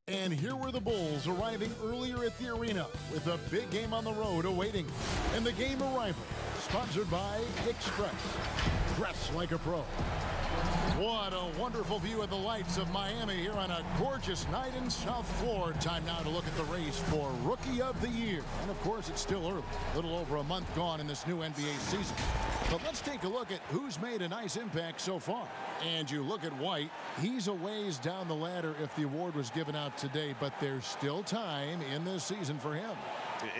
And here were the Bulls arriving earlier at the arena with a big game on the road awaiting. And the game arrival, sponsored by Express. Dress like a pro. What a wonderful view of the lights of Miami here on a gorgeous night in South Florida. Time now to look at the race for Rookie of the Year. And of course, it's still early. A little over a month gone in this new NBA season. But let's take a look at who's made a nice impact so far. And you look at White, he's a ways down the ladder if the award was given out today, but there's still time in this season for him.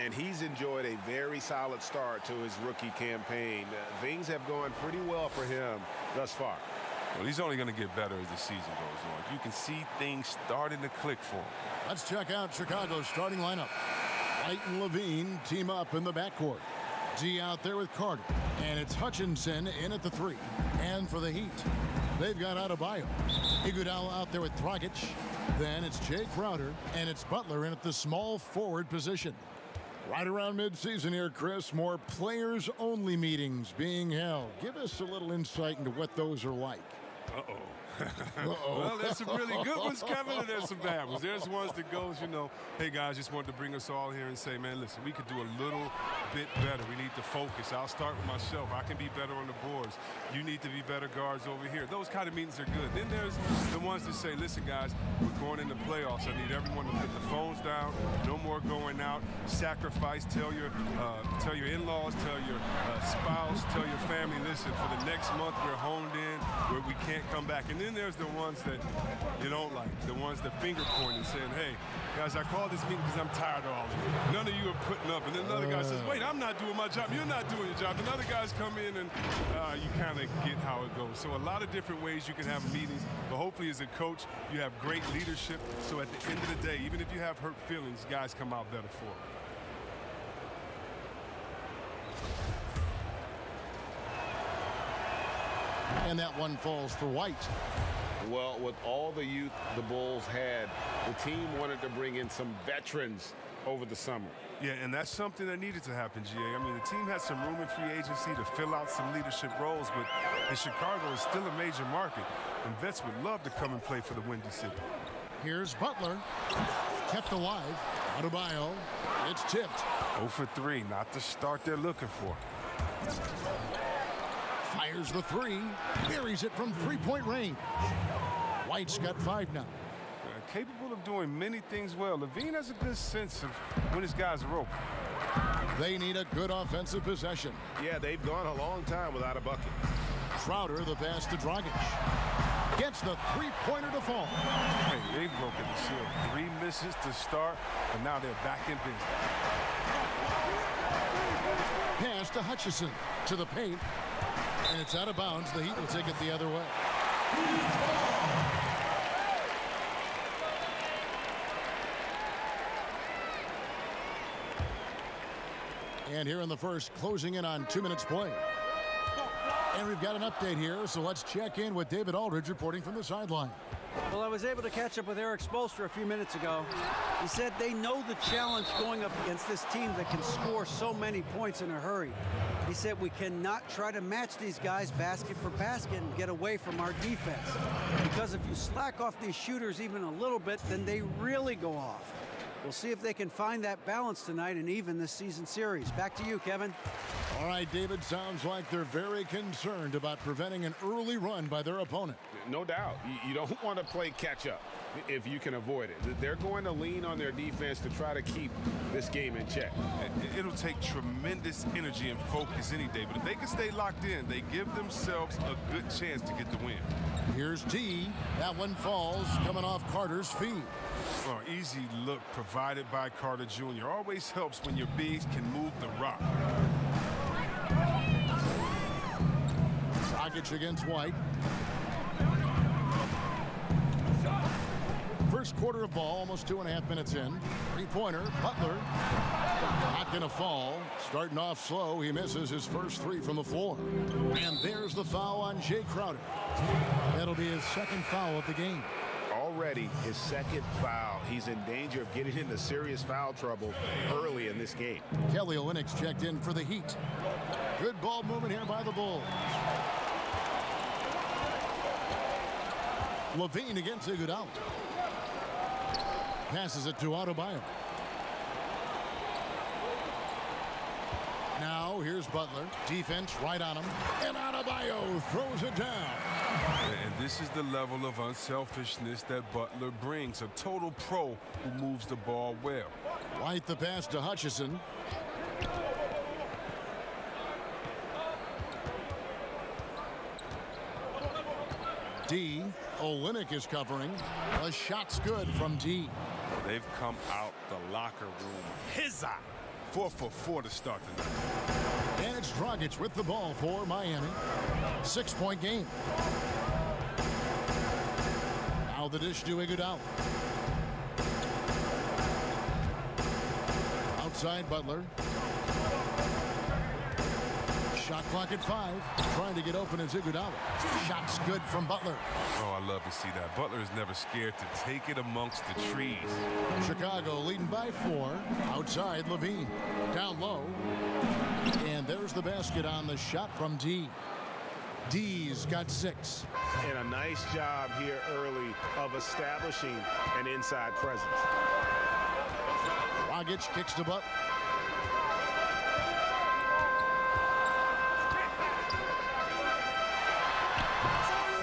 And he's enjoyed a very solid start to his rookie campaign. Things have gone pretty well for him thus far. Well, he's only going to get better as the season goes on. You can see things starting to click for him. Let's check out Chicago's starting lineup. White and Levine team up in the backcourt. D out there with Carter. And it's Hutchinson in at the 3. And for the Heat, they've got Adebayo. Iguodala out there with Dragic. Then it's Jay Crowder. And it's Butler in at the small forward position. Right around midseason here, Chris, more players-only meetings being held. Give us a little insight into what those are like. Uh-oh. Well, there's some really good ones, Kevin, and there's some bad ones. There's ones that goes, hey, guys, just wanted to bring us all here and say, man, listen, we could do a little bit better. We need to focus. I'll start with myself. I can be better on the boards. You need to be better guards over here. Those kind of meetings are good. Then there's the ones that say, listen, guys, we're going into playoffs. I need everyone to put the phones down. No more going out. Sacrifice. Tell your in-laws, tell your spouse, tell your family, listen, for the next month we're honed in where we can't come back. And then there's the ones that you don't like, the ones that finger pointing, saying, hey, guys, I called this meeting because I'm tired of all of you. None of you are putting up. And then another guy says, wait, I'm not doing my job. You're not doing your job. And other guys come in and you kind of get how it goes. So a lot of different ways you can have meetings, but hopefully as a coach, you have great leadership. So at the end of the day, even if you have hurt feelings, guys come out better for it. And that one falls for White. Well, with all the youth the Bulls had, the team wanted to bring in some veterans over the summer. Yeah, and that's something that needed to happen, GA. I mean, the team had some room in free agency to fill out some leadership roles, but in Chicago is still a major market, and vets would love to come and play for the Windy City. Here's Butler. Kept alive. Adebayo. It's tipped. 0 for 3, not the start they're looking for. Fires the 3. Buries it from three-point range. White's got 5 now. Capable of doing many things well. Levine has a good sense of when his guys are open. They need a good offensive possession. Yeah, they've gone a long time without a bucket. Crowder, the pass to Dragic. Gets the three-pointer to fall. Hey, they've broken the seal. 3 misses to start, and now they're back in business. Pass to Hutchinson to the paint. And it's out of bounds. The Heat will take it the other way. And here in the first, closing in on 2 minutes play. And we've got an update here, so let's check in with David Aldridge reporting from the sideline. Well, I was able to catch up with Eric Spoelstra a few minutes ago. He said they know the challenge going up against this team that can score so many points in a hurry. He said we cannot try to match these guys basket for basket and get away from our defense. Because if you slack off these shooters even a little bit, then they really go off. We'll see if they can find that balance tonight and even this season series. Back to you, Kevin. All right, David, sounds like they're very concerned about preventing an early run by their opponent. No doubt. You don't want to play catch-up if you can avoid it. They're going to lean on their defense to try to keep this game in check. It'll take tremendous energy and focus any day, but if they can stay locked in, they give themselves a good chance to get the win. Here's T. That one falls, coming off Carter's feet. Well, easy look provided by Carter Jr. Always helps when your bigs can move the rock. Dragic against White. First quarter of ball, almost 2.5 minutes in. Three-pointer, Butler. Not going to fall. Starting off slow, he misses his first 3 from the floor. And there's the foul on Jay Crowder. That'll be his second foul of the game. Already his second foul. He's in danger of getting into serious foul trouble early in this game. Kelly Olynyk checked in for the Heat. Good ball movement here by the Bulls. Levine against Iguodala. Passes it to Adebayo. Now here's Butler. Defense right on him. And Adebayo throws it down. And this is the level of unselfishness that Butler brings. A total pro who moves the ball well. White the pass to Hutchison. D. Olynyk is covering. The shot's good from D. They've come out the locker room. His eye. 4 for 4 to start the night. And it's Dragic with the ball for Miami. 6-point game. Now the dish to Iguodala. Outside Butler. Shot clock at 5. Trying to get open is Iguodala. Shot's good from Butler. Oh, I love to see that. Butler is never scared to take it amongst the trees. Chicago leading by 4. Outside Levine. Down low. And there's the basket on the shot from D. D's got 6. And a nice job here early of establishing an inside presence. Dragic kicks to Butler.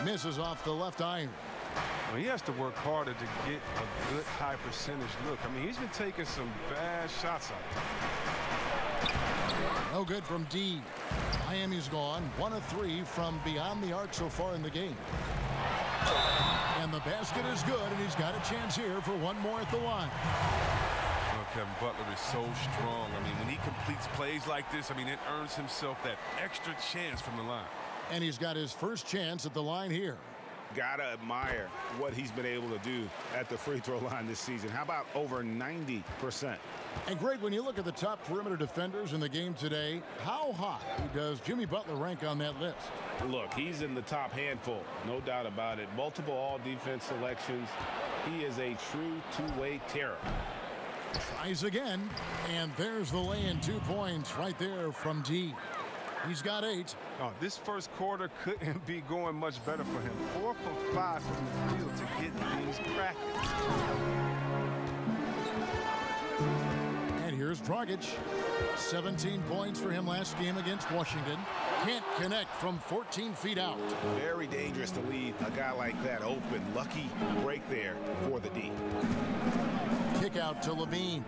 Misses off the left iron. Well, he has to work harder to get a good high percentage look. I mean, he's been taking some bad shots out there. No good from D. Miami's gone 1 of 3 from beyond the arc so far in the game. And the basket is good, and he's got a chance here for one more at the line. Oh, Kevin Butler is so strong. I mean, when he completes plays like this, I mean, it earns himself that extra chance from the line. And he's got his first chance at the line here. Gotta admire what he's been able to do at the free throw line this season. How about over 90%? And great, when you look at the top perimeter defenders in the game today, how high does Jimmy Butler rank on that list? Look, he's in the top handful, no doubt about it. Multiple all-defense selections. He is a true two-way terror. Tries again, and there's the lay-in. 2 points right there from D. He's got 8. Oh, this first quarter couldn't be going much better for him. 4 for 5 from the field to get things cracking. And here's Dragic. 17 points for him last game against Washington. Can't connect from 14 feet out. Very dangerous to leave a guy like that open. Lucky break there for the D. Kick out to Levine.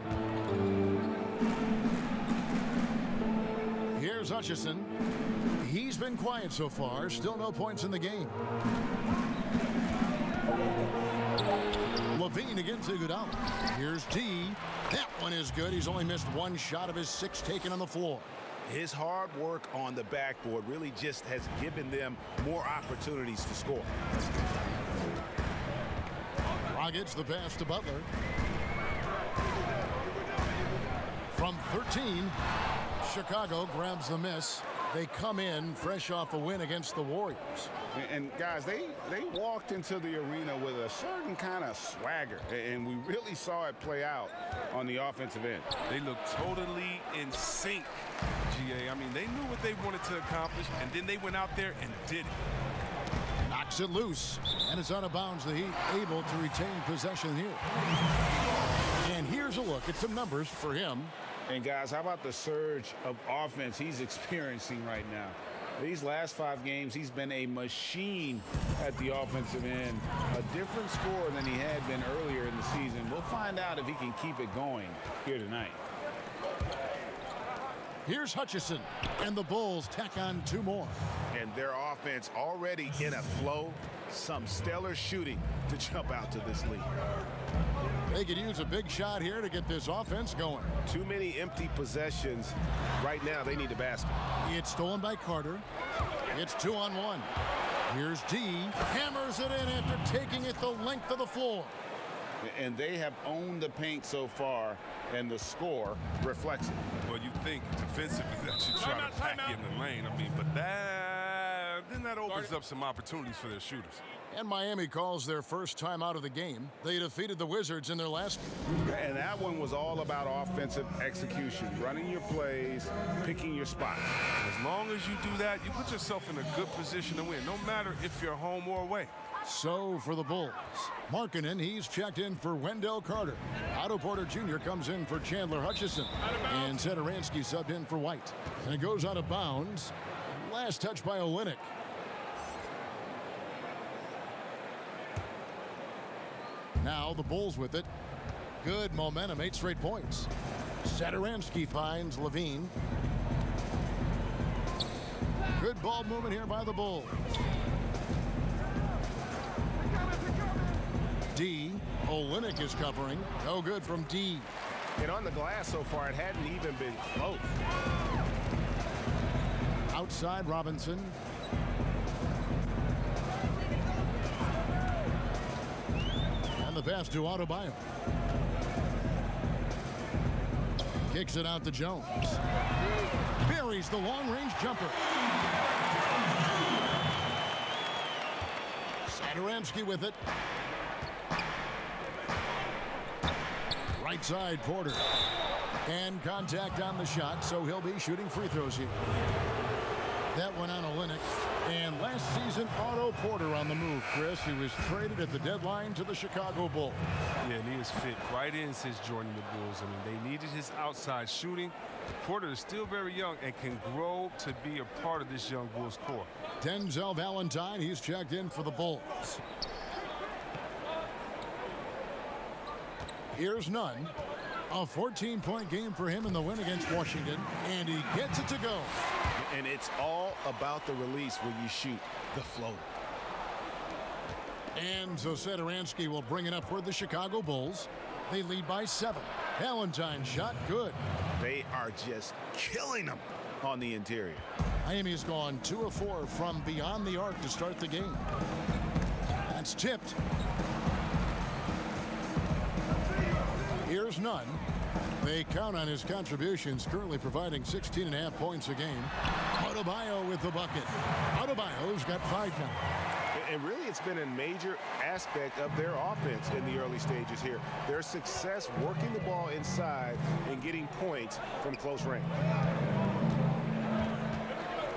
Here's Hutchison. He's been quiet so far. Still no points in the game. Levine against Iguodala. Here's D. That one is good. He's only missed 1 shot of his 6 taken on the floor. His hard work on the backboard really just has given them more opportunities to score. Dragic the pass to Butler. From 13, Chicago grabs the miss. They come in fresh off a win against the Warriors. And guys, they walked into the arena with a certain kind of swagger, and we really saw it play out on the offensive end. They looked totally in sync, GA. I mean, they knew what they wanted to accomplish, and then they went out there and did it. Knocks it loose, and it's out of bounds. The Heat able to retain possession here. And here's a look at some numbers for him. And guys, how about the surge of offense he's experiencing right now? These last 5 games, he's been a machine at the offensive end. A different score than he had been earlier in the season. We'll find out if he can keep it going here tonight. Here's Hutchison, and the Bulls tack on 2 more. And their offense already in a flow. Some stellar shooting to jump out to this lead. They could use a big shot here to get this offense going. Too many empty possessions. Right now, they need a basket. It's stolen by Carter. It's 2-on-1. Here's D. Hammers it in after taking it the length of the floor. And they have owned the paint so far, and the score reflects it. Well, you think defensively that you try to pack in the lane. I mean, but that's that opens up some opportunities for their shooters. And Miami calls their first time out of the game. They defeated the Wizards in their last game. And that one was all about offensive execution, running your plays, picking your spots. As long as you do that, you put yourself in a good position to win, no matter if you're home or away. So for the Bulls, Markkanen, he's checked in for Wendell Carter. Otto Porter Jr. comes in for Chandler Hutchison. And Satoransky subbed in for White. And it goes out of bounds. Last touch by Olynyk. Now the Bulls with it. Good momentum, 8 straight points. Satoransky finds Levine. Good ball movement here by the Bulls. D. Olynyk is covering. No good from D. And on the glass so far, it hadn't even been close. Outside Robinson. And the pass to Adebayo. Kicks it out to Jones. Buries the long-range jumper. Satoransky with it. Right side, Porter. And contact on the shot, so he'll be shooting free throws here. That one on Olynyk. And last season, Otto Porter on the move, Chris. He was traded at the deadline to the Chicago Bulls. Yeah, and he has fit right in since joining the Bulls. I mean, they needed his outside shooting. Porter is still very young and can grow to be a part of this young Bulls core. Denzel Valentine, he's checked in for the Bulls. Here's Nunn. A 14-point game for him in the win against Washington, and he gets it to go. And it's all about the release when you shoot the floater. And so Satoransky will bring it up for the Chicago Bulls. They lead by 7. Valentine's shot, good. They are just killing them on the interior. Miami's gone 2 of 4 from beyond the arc to start the game. That's tipped. Here's Nunn. They count on his contributions, currently providing 16.5 points a game. Adebayo with the bucket. Adebayo's got 5 now. And really, it's been a major aspect of their offense in the early stages here. Their success working the ball inside and getting points from close range.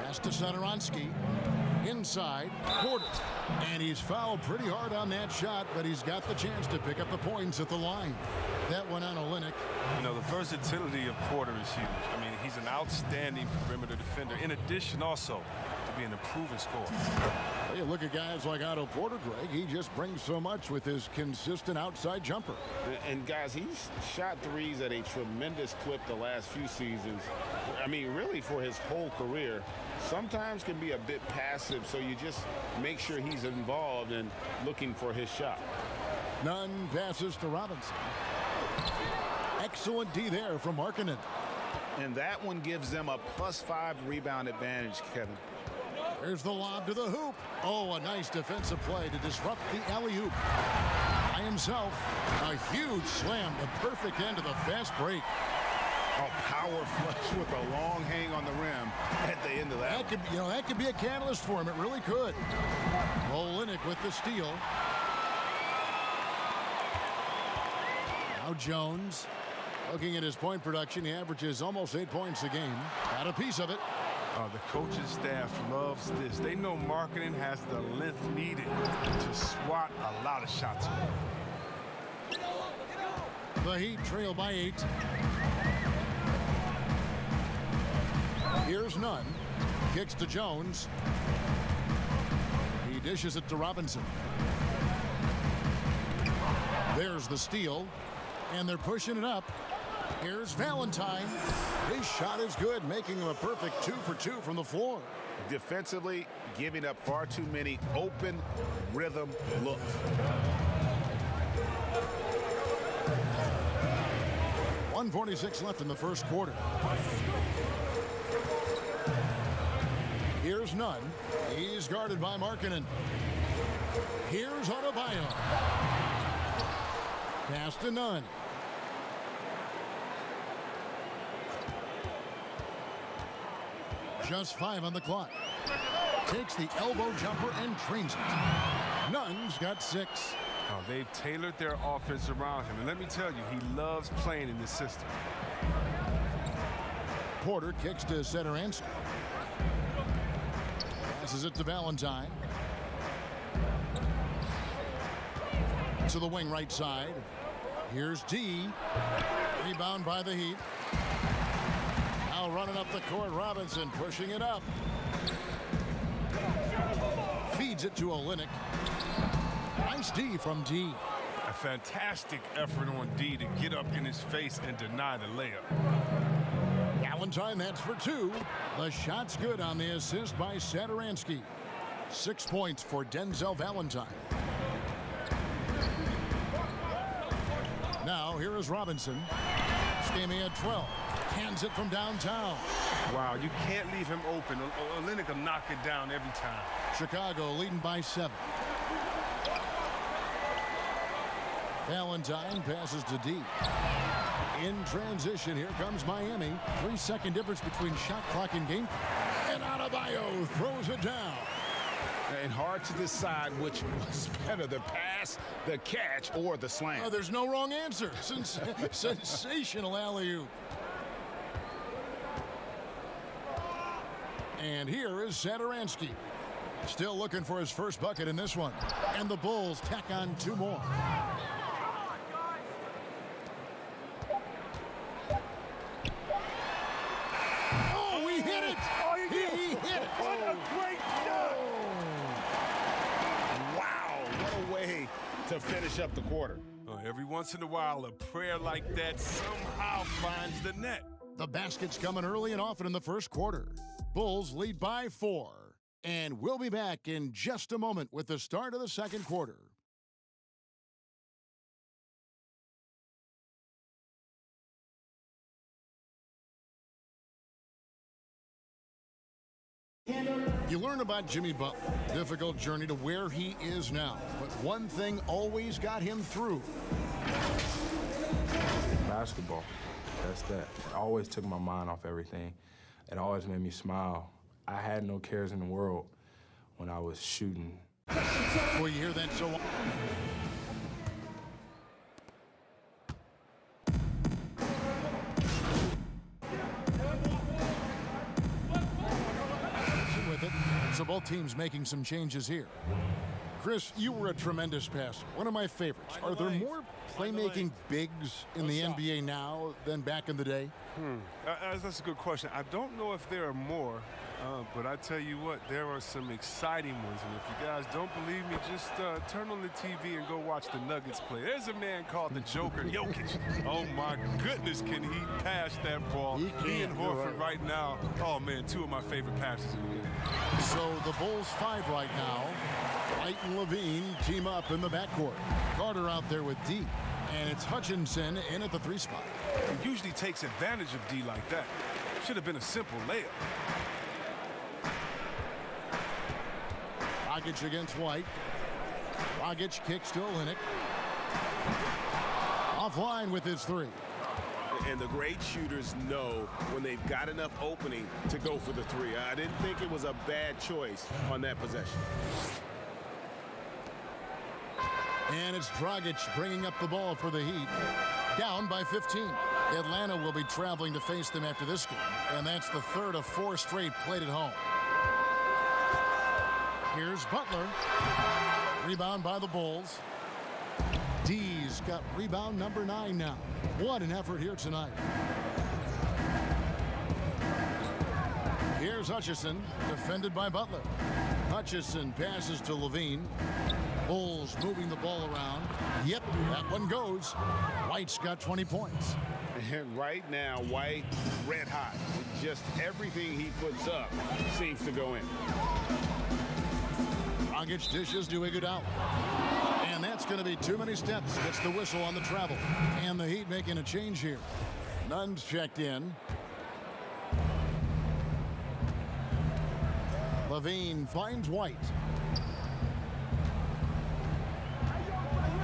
Pass to Satoransky. Inside, Porter. And he's fouled pretty hard on that shot, but he's got the chance to pick up the points at the line. That one on Olynyk. You know, the versatility of Porter is huge. I mean, he's an outstanding perimeter defender. In addition, also, to be an improving scorer. Hey, look at guys like Otto Porter, Greg. He just brings so much with his consistent outside jumper. And guys, he's shot threes at a tremendous clip the last few seasons. I mean, really for his whole career. Sometimes can be a bit passive, so you just make sure he's involved and looking for his shot. Nunn passes to Robinson. Excellent D there from Markkanen. And that one gives them a +5 rebound advantage, Kevin. There's the lob to the hoop. Oh, a nice defensive play to disrupt the alley-oop. By himself, a huge slam, the perfect end of the fast break. A power flush with a long hang on the rim at the end of that. That could be a catalyst for him. It really could. Olynyk with the steal. Now Jones. Looking at his point production, he averages almost 8 points a game. Got a piece of it. The coaching staff loves this. They know Markkanen has the length needed to swat a lot of shots. The Heat trail by 8. Here's Nunn. Kicks to Jones. He dishes it to Robinson. There's the steal. And they're pushing it up. Here's Valentine. His shot is good, making him a perfect 2 for 2 from the floor. Defensively, giving up far too many open rhythm looks. .146 left in the first quarter. Here's Nunn. He's guarded by Markkanen. Here's Adebayo. Pass to Nunn. Just 5 on the clock. Takes the elbow jumper and trains it. Nunn's got 6. Now, they've tailored their offense around him. And let me tell you, he loves playing in this system. Porter kicks to Sederansky. Passes it to Valentine. To the wing right side. Here's D. Rebound by the Heat. Now running up the court, Robinson pushing it up. Feeds it to Olynyk. Nice D from D. A fantastic effort on D to get up in his face and deny the layup. Valentine, that's for 2. The shot's good on the assist by Sederansky. 6 points for Denzel Valentine. Now here is Robinson. Stamey at 12. Cans it from downtown. Wow, you can't leave him open. Olynyk will knock it down every time. Chicago leading by 7. Valentine passes to D. In transition, here comes Miami. 3-second difference between shot clock and game. And Adebayo throws it down. And hard to decide which was better, the pass, the catch, or the slam. Oh, there's no wrong answer. Sensational alley-oop. And here is Sederansky. Still looking for his first bucket in this one. And the Bulls tack on 2 more. Oh, he hit it! He hit it! What a great shot! Wow, what a way to finish up the quarter. Every once in a while, a prayer like that somehow finds the net. The basket's coming early and often in the first quarter. Bulls lead by 4. And we'll be back in just a moment with the start of the second quarter. You learn about Jimmy Butler, difficult journey to where he is now. But one thing always got him through. Basketball, that's that. It always took my mind off everything. It always made me smile. I had no cares in the world when I was shooting. Well, you hear that so often. With it, so both teams making some changes here. Chris, you were a tremendous passer, one of my favorites. Are there more playmaking bigs in the NBA now than back in the day? That's a good question. I don't know if there are more, but I tell you what, there are some exciting ones. And if you guys don't believe me, just turn on the TV and go watch the Nuggets play. There's a man called the Joker, Jokic. Oh, my goodness, can he pass that ball? He and Horford right now, oh, man, 2 of my favorite passes in the game. So the Bulls 5 right now. White and Levine team up in the backcourt. Carter out there with D. And it's Hutchinson in at the 3 spot. He usually takes advantage of D like that. Should have been a simple layup. Dragic against White. Dragic kicks to Olynyk. Offline with his 3. And the great shooters know when they've got enough opening to go for the 3. I didn't think it was a bad choice on that possession. And it's Dragic bringing up the ball for the Heat. Down by 15. Atlanta will be traveling to face them after this game. And that's the 3rd of 4 straight played at home. Here's Butler. Rebound by the Bulls. D's got rebound number 9 now. What an effort here tonight. Here's Hutchison, defended by Butler. Hutchison passes to Levine. Bulls moving the ball around. Yep, that one goes. White's got 20 points. And right now, White red hot. Just everything he puts up seems to go in. Dragic dishes to Iguodala. And that's going to be too many steps. Gets the whistle on the travel. And the Heat making a change here. Nunn's checked in. Levine finds White.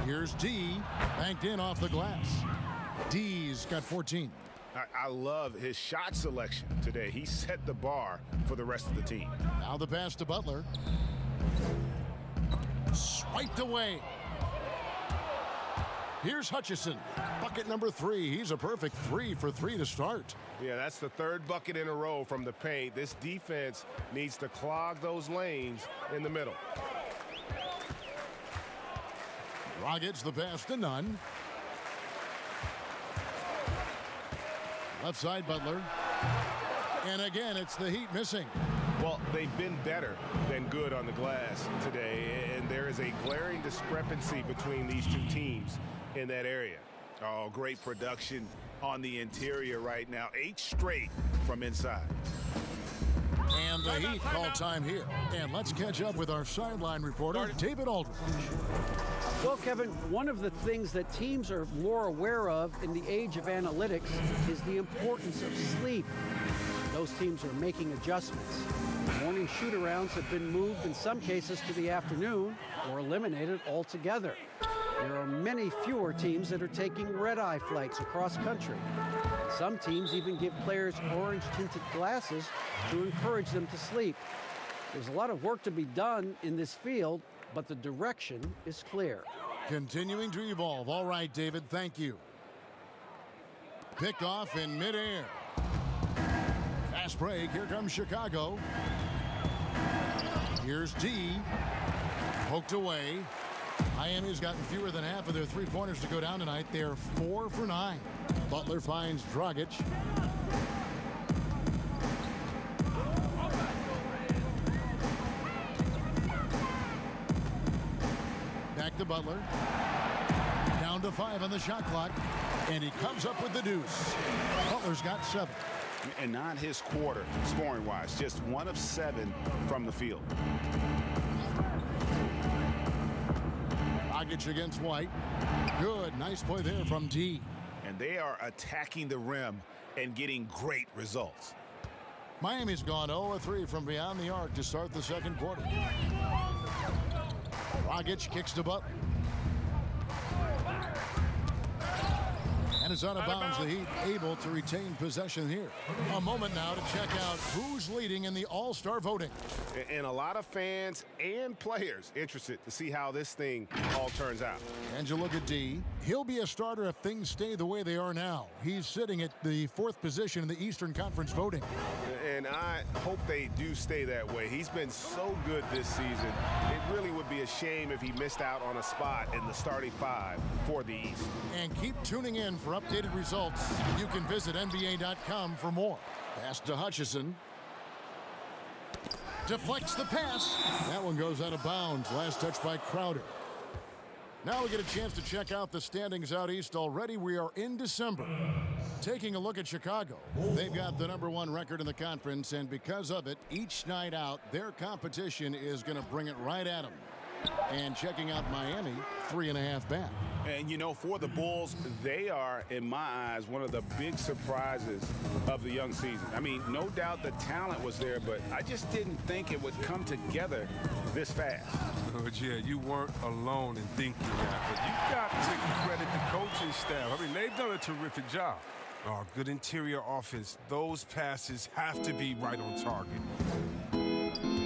Here's D, banked in off the glass. D's got 14. I love his shot selection today. He set the bar for the rest of the team. Now the pass to Butler. Swiped away. Here's Hutchison. Bucket number 3. He's a perfect 3 for 3 to start. Yeah, that's the 3rd bucket in a row from the paint. This defense needs to clog those lanes in the middle. Dragic the pass to Nunn. Left side Butler. And again, it's the Heat missing. Well, they've been better than good on the glass today, and there is a glaring discrepancy between these two teams in that area. Oh, great production on the interior right now. 8 straight from inside. And the Heat call time here. And let's catch up with our sideline reporter, David Aldridge. Well, Kevin, one of the things that teams are more aware of in the age of analytics is the importance of sleep. Those teams are making adjustments. Morning shoot-arounds have been moved in some cases to the afternoon or eliminated altogether. There are many fewer teams that are taking red-eye flights across country. Some teams even give players orange-tinted glasses to encourage them to sleep. There's a lot of work to be done in this field, but the direction is clear. Continuing to evolve. All right, David, thank you. Pick off in midair. Fast break. Here comes Chicago. Here's D. Poked away. Miami's gotten fewer than half of their three-pointers to go down tonight. They're 4 for 9. Butler finds Dragic. Back to Butler. Down to 5 on the shot clock. And he comes up with the deuce. Butler's got 7. And not his quarter, scoring-wise. Just 1 of 7 from the field. Dragic against White. Good. Nice play there from D. And they are attacking the rim and getting great results. Miami's gone 0-3 from beyond the arc to start the second quarter. Dragic kicks to Butler. And it's out of bounds. The Heat able to retain possession here. A moment now to check out who's leading in the All-Star voting. And a lot of fans and players interested to see how this thing all turns out. And you look at D. He'll be a starter if things stay the way they are now. He's sitting at the 4th position in the Eastern Conference voting. And I hope they do stay that way. He's been so good this season. It really would be a shame if he missed out on a spot in the starting 5 for the East. And keep tuning in for updated results. You can visit NBA.com for more. Pass to Hutchison. Deflects the pass. That one goes out of bounds. Last touch by Crowder. Now we get a chance to check out the standings out east. Already we are in December. Taking a look at Chicago. They've got the #1 record in the conference, and because of it, each night out, their competition is going to bring it right at them. And checking out Miami, 3.5 back. And, you know, for the Bulls, they are, in my eyes, one of the big surprises of the young season. I mean, no doubt the talent was there, but I just didn't think it would come together this fast. But yeah, you weren't alone in thinking that. But you got to credit the coaching staff. I mean, they've done a terrific job. Oh, good interior offense. Those passes have to be right on target.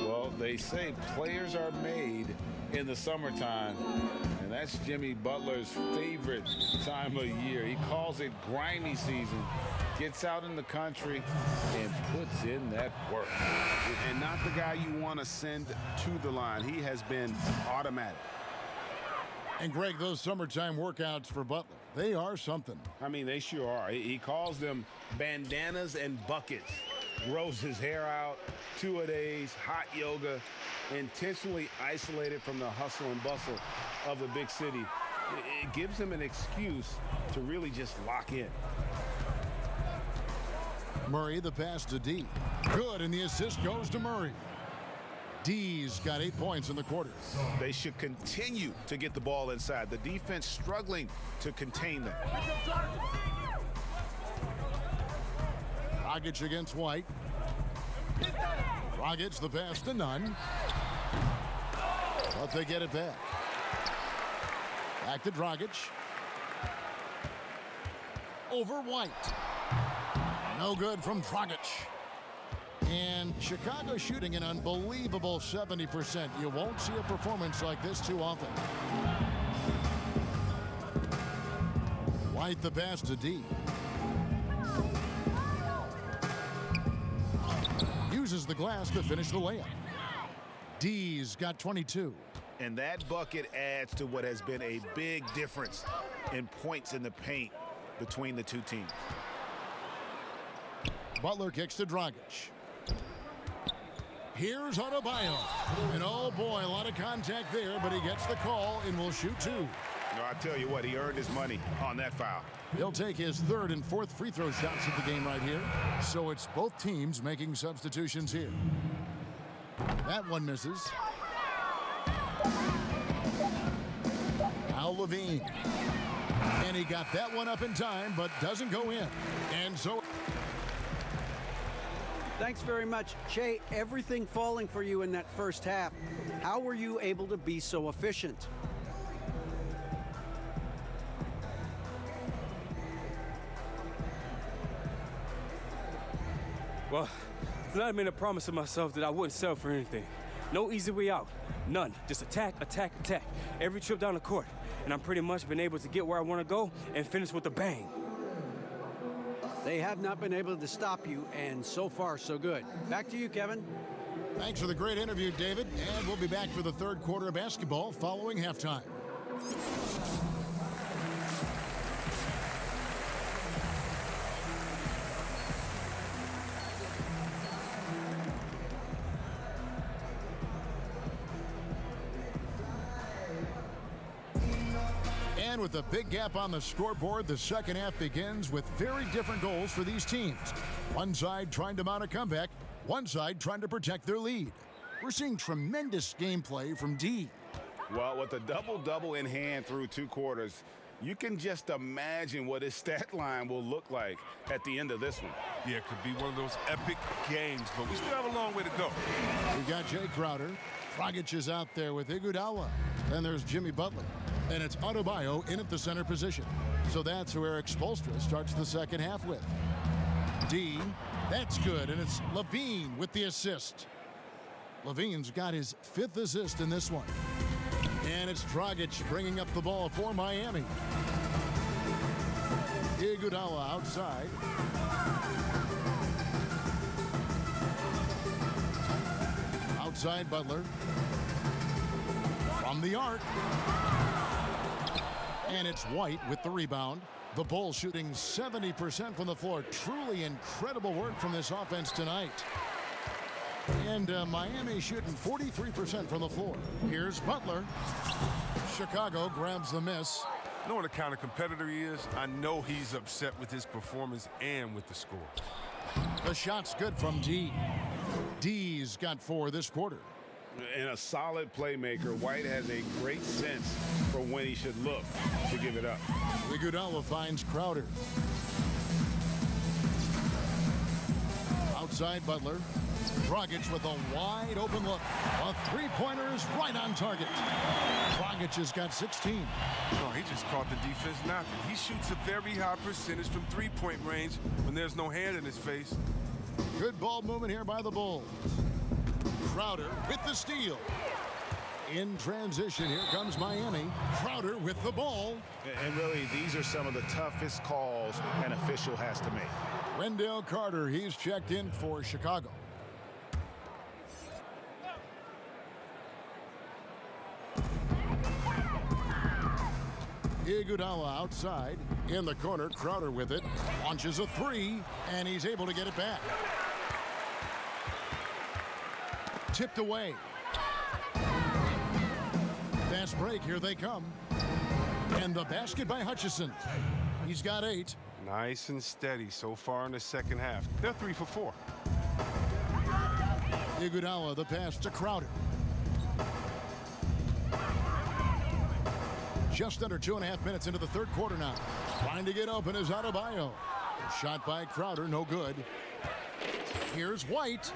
Well, they say players are made in the summertime, and that's Jimmy Butler's favorite time of year. He calls it grimy season, gets out in the country, and puts in that work. And not the guy you want to send to the line. He has been automatic. And, Greg, those summertime workouts for Butler, they are something. I mean, they sure are. He calls them bandanas and buckets. Grows his hair out, 2-a-days, hot yoga, intentionally isolated from the hustle and bustle of the big city. It gives him an excuse to really just lock in. Murray, the pass to D. Good, and the assist goes to Murray. D's got 8 points in the quarter. They should continue to get the ball inside. The defense struggling to contain them. Dragic against White. Dragic, the pass to Nunn. But they get it back. Back to Dragic. Over White. No good from Dragic. And Chicago shooting an unbelievable 70%. You won't see a performance like this too often. White the pass to D. Uses the glass to finish the layup. D's got 22. And that bucket adds to what has been a big difference in points in the paint between the two teams. Butler kicks to Dragic. Here's Adebayo. And oh boy, a lot of contact there, but he gets the call and will shoot two. No, I tell you what, he earned his money on that foul. He'll take his third and fourth free throw shots of the game right here. So it's both teams making substitutions here. That one misses. Now Levine. And he got that one up in time, but doesn't go in. And so... Thanks very much, Che. Everything falling for you in that first half. How were you able to be so efficient? Well, tonight I made a promise to myself that I wouldn't settle for anything. No easy way out. None. Just attack, attack, attack. Every trip down the court. And I'm pretty much been able to get where I want to go and finish with a bang. They have not been able to stop you, and so far, so good. Back to you, Kevin. Thanks for the great interview, David. And we'll be back for the third quarter of basketball following halftime. And with a big gap on the scoreboard, the second half begins with very different goals for these teams. One side trying to mount a comeback, one side trying to protect their lead. We're seeing tremendous gameplay from D. Well, with a double-double in hand through two quarters, you can just imagine what his stat line will look like at the end of this one. Yeah, it could be one of those epic games, but we still have a long way to go. We got Jay Crowder. Dragic is out there with Iguodala. Then there's Jimmy Butler. And it's Adebayo in at the center position. So that's who Eric Spoelstra starts the second half with. D, that's good, and it's Levine with the assist. Levine's got his fifth assist in this one. And it's Dragic bringing up the ball for Miami. Iguodala outside. Outside Butler. From the arc. And it's White with the rebound. The Bulls shooting 70% from the floor. Truly incredible work from this offense tonight. And Miami shooting 43% from the floor. Here's Butler. Chicago grabs the miss. Knowing the kind of competitor he is, I know he's upset with his performance and with the score. The shot's good from D. D's got 4 this quarter. And a solid playmaker, White has a great sense for when he should look to give it up. Iguodala finds Crowder. Outside Butler. Dragic with a wide open look. A three-pointer is right on target. Dragic has got 16. No, he just caught the defense napping. He shoots a very high percentage from three-point range when there's no hand in his face. Good ball movement here by the Bulls. Crowder with the steal. In transition, here comes Miami. Crowder with the ball. And really, these are some of the toughest calls an official has to make. Wendell Carter, he's checked in for Chicago. Iguodala outside. In the corner, Crowder with it. Launches a three, and he's able to get it back. Tipped away. Fast break, here they come. And the basket by Hutchison. He's got 8. Nice and steady so far in the second half. They're 3 for 4. Iguodala, the pass to Crowder. Just under 2.5 minutes into the third quarter now. Trying to get open is Adebayo. Shot by Crowder, no good. Here's White.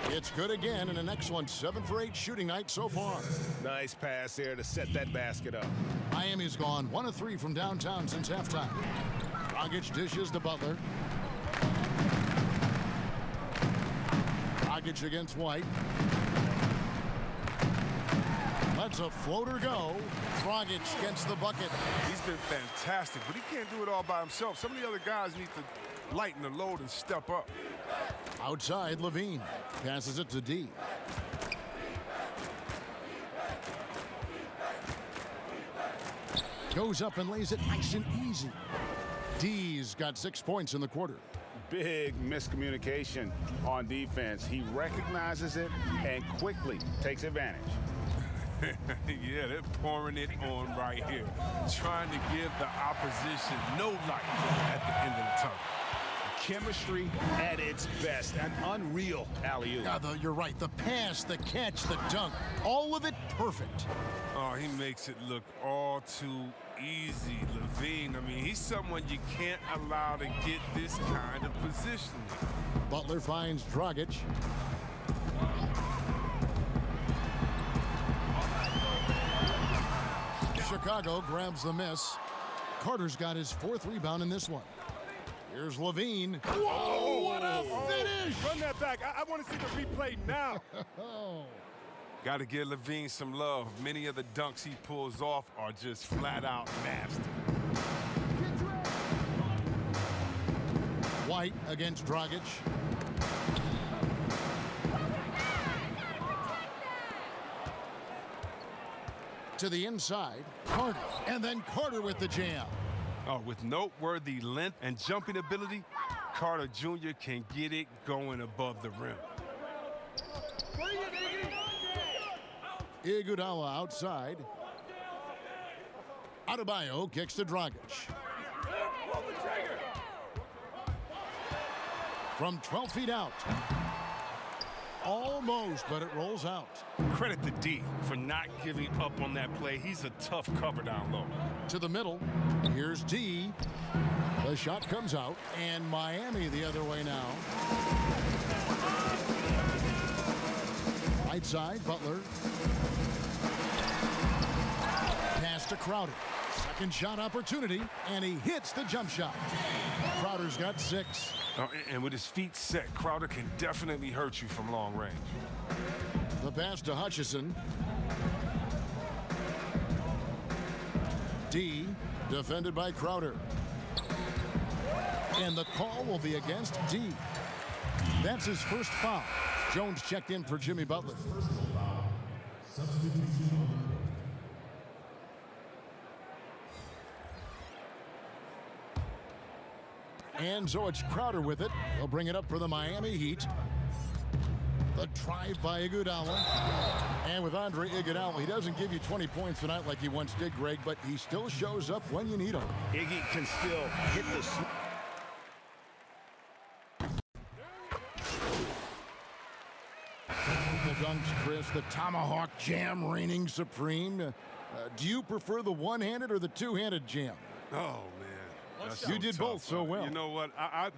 It's good again, and an excellent 7 for 8 shooting night so far. Nice pass there to set that basket up. Miami's gone 1 of 3 from downtown since halftime. Dragic dishes to Butler. Dragic against White. Lets a floater go. Dragic gets the bucket. He's been fantastic, but he can't do it all by himself. Some of the other guys need to lighten the load and step up. Outside, Levine passes it to D. Goes up and lays it nice and easy. D's got 6 points in the quarter. Big miscommunication on defense. He recognizes it and quickly takes advantage. Yeah, they're pouring it on right here, trying to give the opposition no light at the end of the tunnel. Chemistry at its best. An unreal alley-oop. Yeah, you're right. The pass, the catch, the dunk, all of it perfect. Oh, he makes it look all too easy, Levine. I mean, he's someone you can't allow to get this kind of position. Butler finds Dragic. Chicago grabs the miss. Carter's got his 4th rebound in this one. Here's Levine. Whoa, what a finish! Run that back. I want to see the replay now. Got to give Levine some love. Many of the dunks he pulls off are just flat out nasty. White against Dragic. To the inside, Carter, and then Carter with the jam. Oh, with noteworthy length and jumping ability, Carter Jr. can get it going above the rim. Iguodala outside. Adebayo kicks to Dragic. From 12 feet out. Almost, but it rolls out. Credit to D for not giving up on that play. He's a tough cover down low. To the middle. Here's D. The shot comes out, and Miami the other way now. Right side, Butler. Pass to Crowder. Second shot opportunity, and he hits the jump shot. Crowder's got 6. And with his feet set, Crowder can definitely hurt you from long range. The pass to Hutchison. D, defended by Crowder. And the call will be against D. That's his first foul. Jones checked in for Jimmy Butler. And so it's Crowder with it. He'll bring it up for the Miami Heat. The drive by Iguodala. And with Andre Iguodala, he doesn't give you 20 points tonight like he once did, Greg, but he still shows up when you need him. Iggy can still hit the... Dunks, Chris, the tomahawk jam reigning supreme. Do you prefer the one-handed or the two-handed jam? Oh, man. That's You did tough. both so well. You know what? I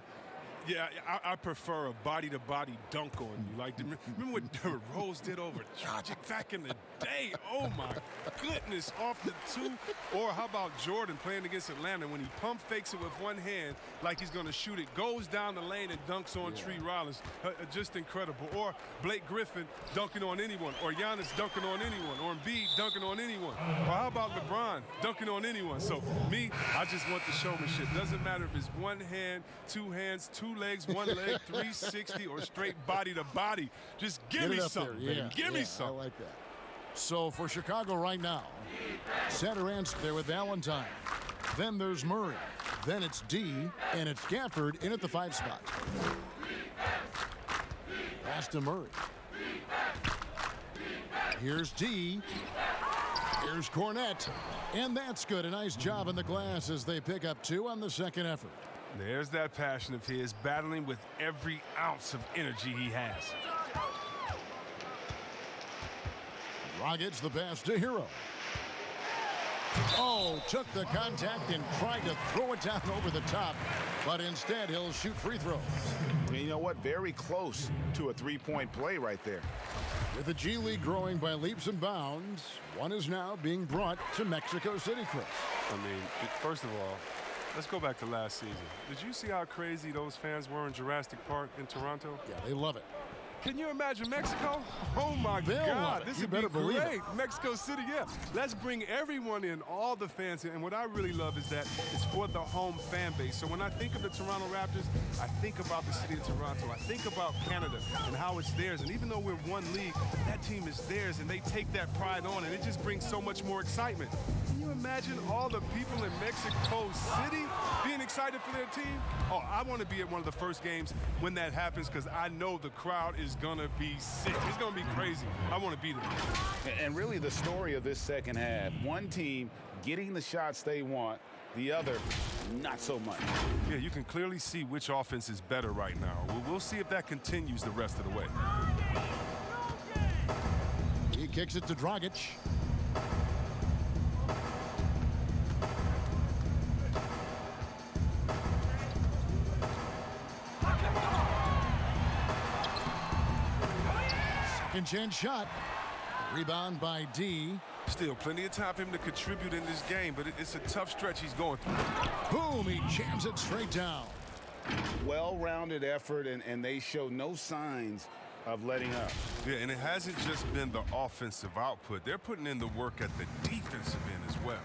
prefer a body-to-body dunk on you. Like, remember what Derrick Rose did over Dragic back in the day? Oh, my goodness, off the 2. Or how about Jordan playing against Atlanta when he pump fakes it with one hand like he's going to shoot it, goes down the lane and dunks on Tree Rollins. Just incredible. Or Blake Griffin dunking on anyone. Or Giannis dunking on anyone. Or Embiid dunking on anyone. Or how about LeBron dunking on anyone? So, me, I just want the showmanship. Doesn't matter if it's one hand, two hands, two legs, one leg, 360, or straight body to body. Just give me something, baby. Give me something. I like that. So for Chicago right now, center answer there with Valentine. Then there's Murray. Then it's D, and it's Gafford in at the 5 spot. Pass to Murray. Here's D. Here's Cornette. And that's good. A nice job in the glass as they pick up 2 on the second effort. There's that passion of his, battling with every ounce of energy he has. Dragic the pass to Hero. Oh, took the contact and tried to throw it down over the top, but instead he'll shoot free throws. And you know what? Very close to a three-point play right there. With the G League growing by leaps and bounds, one is now being brought to Mexico City, Chris. I mean, first of all, let's go back to last season. Did you see how crazy those fans were in Jurassic Park in Toronto? Yeah, they love it. Can you imagine Mexico? Oh, my God. This would be great. Mexico City, yeah. Let's bring everyone in, all the fans in. And what I really love is that it's for the home fan base. So when I think of the Toronto Raptors, I think about the city of Toronto. I think about Canada and how it's theirs. And even though we're one league, that team is theirs, and they take that pride on, and it just brings so much more excitement. Can you imagine all the people in Mexico City being excited for their team? Oh, I want to be at one of the first games when that happens because I know the crowd is going to be sick. It's going to be crazy. I want to be there. And really the story of this second half, one team getting the shots they want, the other not so much. Yeah, you can clearly see which offense is better right now. We'll see if that continues the rest of the way. He kicks it to Dragic. Second chance shot. Rebound by D. Still plenty of time for him to contribute in this game, but it's a tough stretch he's going through. Boom, he jams it straight down. Well-rounded effort, and they show no signs of letting up. Yeah, and it hasn't just been the offensive output. They're putting in the work at the defensive end as well.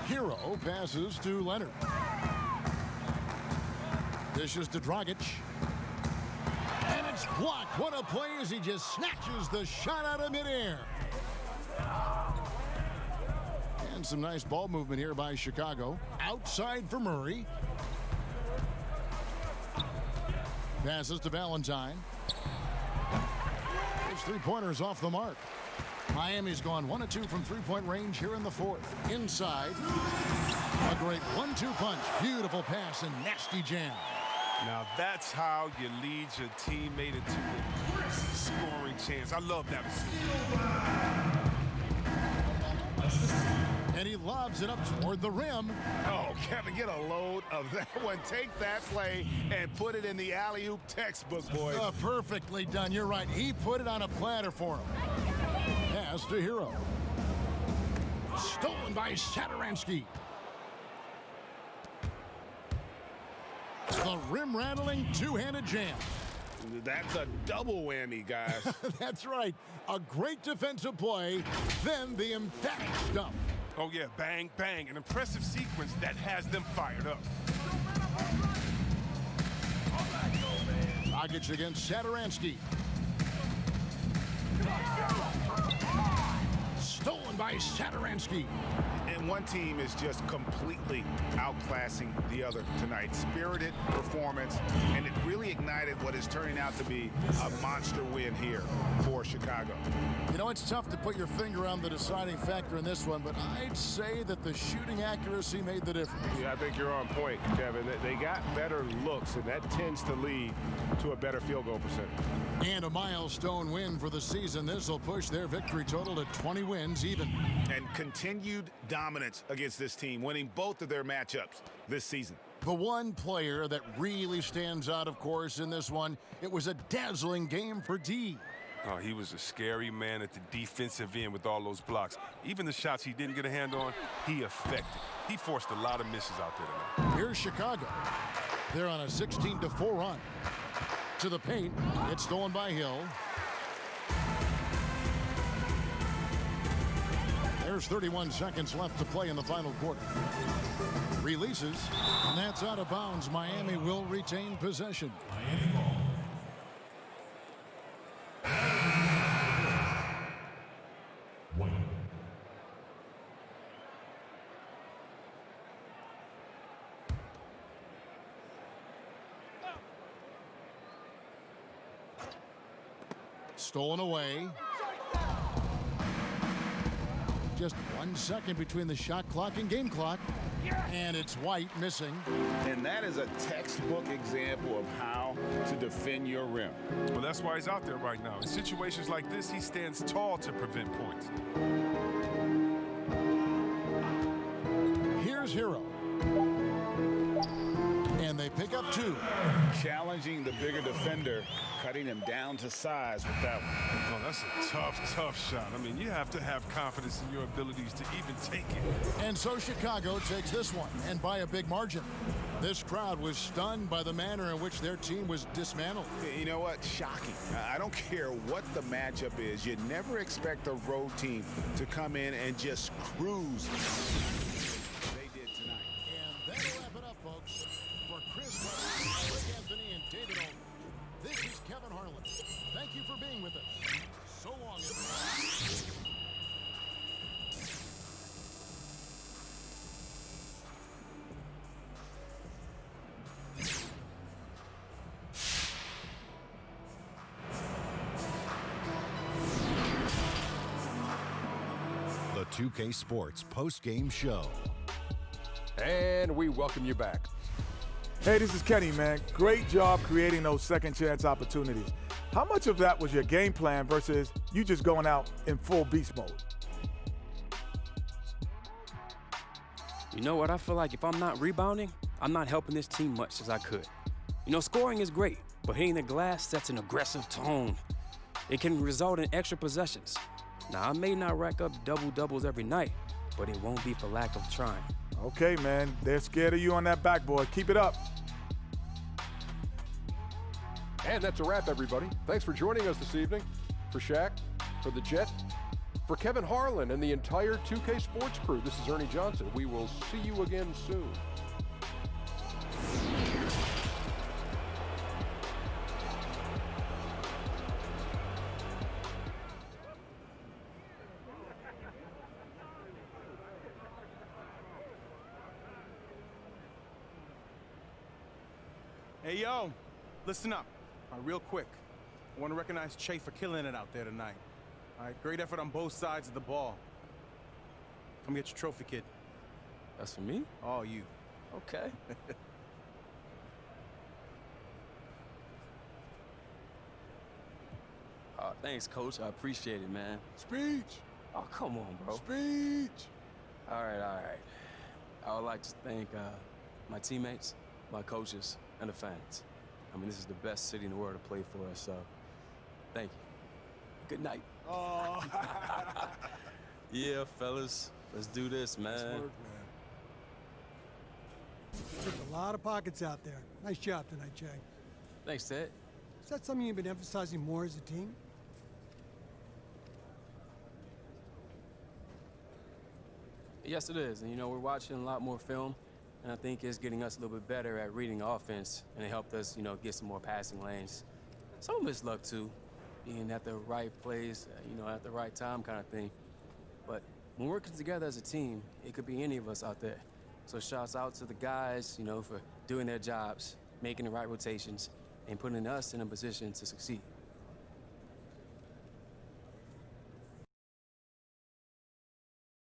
Hero passes to Leonard. Dishes to Dragic. And it's blocked. What a play as he just snatches the shot out of midair. And some nice ball movement here by Chicago. Outside for Murray. Passes to Valentine. His three-pointers off the mark. Miami's gone 1 of 2 from three-point range here in the fourth. Inside. A great 1-2 punch. Beautiful pass and nasty jam. Now that's how you lead your teammate into a scoring chance. I love that. And he lobs it up toward the rim. Oh, Kevin, get a load of that one. Take that play and put it in the alley-oop textbook, boys. Perfectly done. You're right. He put it on a platter for him. Pass to Hero. Stolen by Satoransky. The rim-rattling two-handed jam. That's a double whammy, guys. That's right. A great defensive play, then the emphatic stuff. Oh, yeah, bang, bang. An impressive sequence that has them fired up. Dragic against Satoransky. Stolen by Satoransky. And one team is just completely outclassing the other tonight. Spirited performance, and it really ignited what is turning out to be a monster win here for Chicago. You know, it's tough to put your finger on the deciding factor in this one, but I'd say that the shooting accuracy made the difference. Yeah, I think you're on point, Kevin. They got better looks, and that tends to lead to a better field goal percentage. And a milestone win for the season. This will push their victory total to 20 wins even. And continued dominance against this team, winning both of their matchups this season. The one player that really stands out, of course, in this one, it was a dazzling game for D. Oh, he was a scary man at the defensive end with all those blocks. Even the shots he didn't get a hand on, he affected. He forced a lot of misses out there tonight. Here's Chicago. They're on a 16-4 run. To the paint. It's stolen by Hill. There's 31 seconds left to play in the final quarter. Releases, and that's out of bounds. Miami will retain possession. Stolen away. Just 1 second between the shot clock and game clock. And it's White missing. And that is a textbook example of how to defend your rim. Well, that's why he's out there right now. In situations like this, he stands tall to prevent points. Here's Hero. And they pick up 2. Challenging the bigger defender, cutting him down to size with that one. Oh, that's a tough shot. I mean, you have to have confidence in your abilities to even take it. And so Chicago takes this one, and by a big margin. This crowd was stunned by the manner in which their team was dismantled. You know what? Shocking. I don't care what the matchup is. You never expect a road team to come in and just cruise. They did tonight. And that'll wrap it up, folks. For Chris Webber, Rick Anthony, and David Olman, this is Kevin Harlan. Thank you for being with us. So long, everybody. The 2K Sports post-game show. And we welcome you back. Hey, this is Kenny, man. Great job creating those second chance opportunities. How much of that was your game plan versus you just going out in full beast mode? You know what? I feel like if I'm not rebounding, I'm not helping this team much as I could. You know, scoring is great, but hitting the glass sets an aggressive tone. It can result in extra possessions. Now, I may not rack up double-doubles every night, but it won't be for lack of trying. Okay, man. They're scared of you on that backboard. Keep it up. And that's a wrap, everybody. Thanks for joining us this evening. For Shaq, for the Jet, for Kevin Harlan and the entire 2K Sports crew, this is Ernie Johnson. We will see you again soon. Hey, yo, listen up. Real quick. I want to recognize Che for killing it out there tonight. All right, great effort on both sides of the ball. Come get your trophy, kid. That's for me? Oh, you. Okay. Thanks, Coach. I appreciate it, man. Speech. Oh, come on, bro. Speech. All right. I would like to thank my teammates, my coaches, and the fans. I mean, this is the best city in the world to play for, so thank you. Good night. Oh. Yeah, fellas, let's do this, man. Nice work, man. Took a lot of pockets out there. Nice job tonight, Jay. Thanks, Ted. Is that something you've been emphasizing more as a team? Yes, it is. And, you know, we're watching a lot more film, and I think it's getting us a little bit better at reading offense, and it helped us, you know, get some more passing lanes. Some of it's luck, too, being at the right place, you know, at the right time kind of thing. But when working together as a team, it could be any of us out there. So shouts out to the guys, you know, for doing their jobs, making the right rotations, and putting us in a position to succeed.